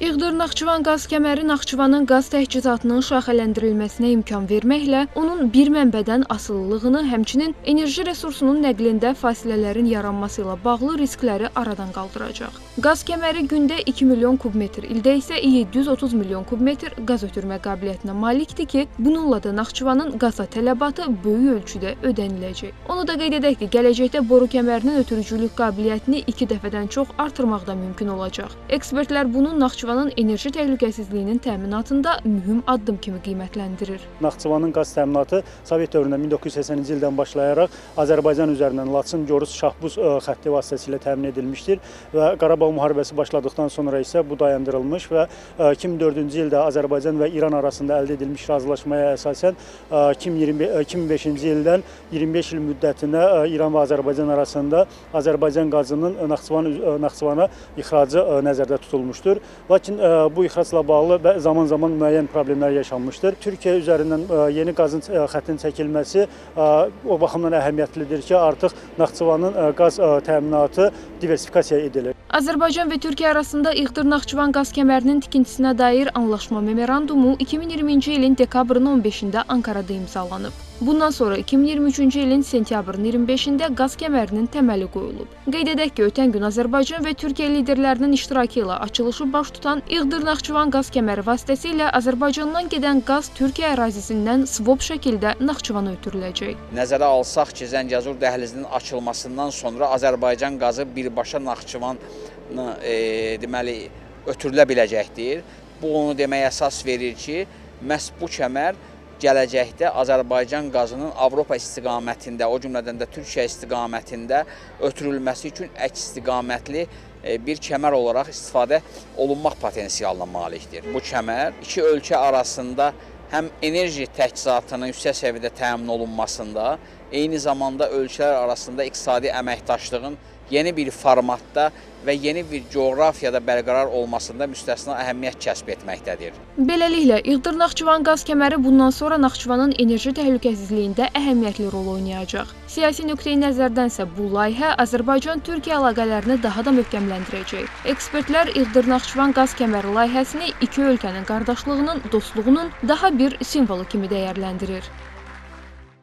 İğdır-Naxçıvan qaz kəməri Naxçıvanın qaz təchizatının şaxələndirilməsinə imkan verməklə onun bir mənbədən asılılığını, həmçinin enerji resursunun nəqlində fasilələrin yaranması ilə bağlı riskləri aradan qaldıracaq. Qaz kəməri gündə 2 milyon kubmetr, ildə isə 730 milyon kubmetr qaz ötürmə qabiliyyətinə malikdir ki, bununla da Naxçıvanın qaza tələbatı böyük ölçüdə ödəniləcək. Onu da qeyd edək ki, gələcəkdə boru kəmərinin ötürücülük qabiliyyətini 2 dəfədən çox artırmaq da mümkün olacaq. Ekspertlər bunu Naxçıvanın enerji təhlükəsizliyinin təminatında mühüm addım kimi qiymətləndirir. Naxçıvanın qaz təminatı Sovet dövründə 1980-ci ildən başlayaraq Azərbaycan üzərindən Laçın, Gorus, Şahbuz xətti vasitəsilə təmin edilmişdir və Qarabağ müharibəsi başladıqdan sonra isə bu dayandırılmış və 2004-cü ildə Azərbaycan və İran arasında əldə edilmiş razılaşmaya əsasən 2005-ci ildən 25 il müddətinə İran və Azərbaycan arasında Azərbaycan qazının Naxçıvana ixracı nəzərdə tutulmuşdur. Lakin bu ixracla bağlı zaman-zaman müəyyən problemlər yaşanmışdır. Türkiyə üzərindən yeni qazın xəttinin çəkilməsi o baxımdan əhəmiyyətlidir ki, artıq Naxçıvanın qaz təminatı diversifikasiya edilir. Azərbaycan və Türkiyə arasında İğdır-Naxçıvan qaz kəmərinin tikintisinə dair anlaşma memorandumu 2020-ci ilin dekabrın 15-də Ankarada imzalanıb. Bundan sonra 2023-cü ilin sentyabrın 25-də qaz kəmərinin təməli qoyulub. Qeyd edək ki, ötən gün Azərbaycan və Türkiyə liderlərinin iştirakı ilə açılışı baş tutan İğdır-Naxçıvan qaz kəməri vasitəsilə Azərbaycandan gedən qaz Türkiyə ərazisindən svop şəkildə Naxçıvana ötürüləcək. Nəzərə alsaq ki, Zəngəzur dəhlizinin açılmasından sonra Azərbaycan qazı birbaşa Naxçıvanı deməli ötürülə biləcəkdir. Bu onu deməyə əsas verir ki, məhz bu kəmər gələcəkdə Azərbaycan qazının Avropa istiqamətində, o cümlədən də Türkiyə istiqamətində ötürülməsi üçün əks istiqamətli bir kəmər olaraq istifadə olunmaq potensialına malikdir. Bu kəmər iki ölkə arasında həm enerji təchizatının yüksək səviyyədə təmin olunmasında, eyni zamanda ölkələr arasında iqtisadi əməkdaşlığın yeni bir formatda və yeni bir coğrafiyada bərqərar olmasında müstəsna əhəmiyyət kəsb etməkdədir. Beləliklə, İğdır-Naxçıvan qaz kəməri bundan sonra Naxçıvanın enerji təhlükəsizliyində əhəmiyyətli rol oynayacaq. Siyasi nöqteyi nəzərdənsə bu layihə Azərbaycan-Türkiyə əlaqələrini daha da möhkəmləndirəcək. Ekspertlər İğdır-Naxçıvan qaz kəməri layihəsini iki ölkənin qardaşlığının, dostluğunun daha bir simvolu kimi dəyərləndirir.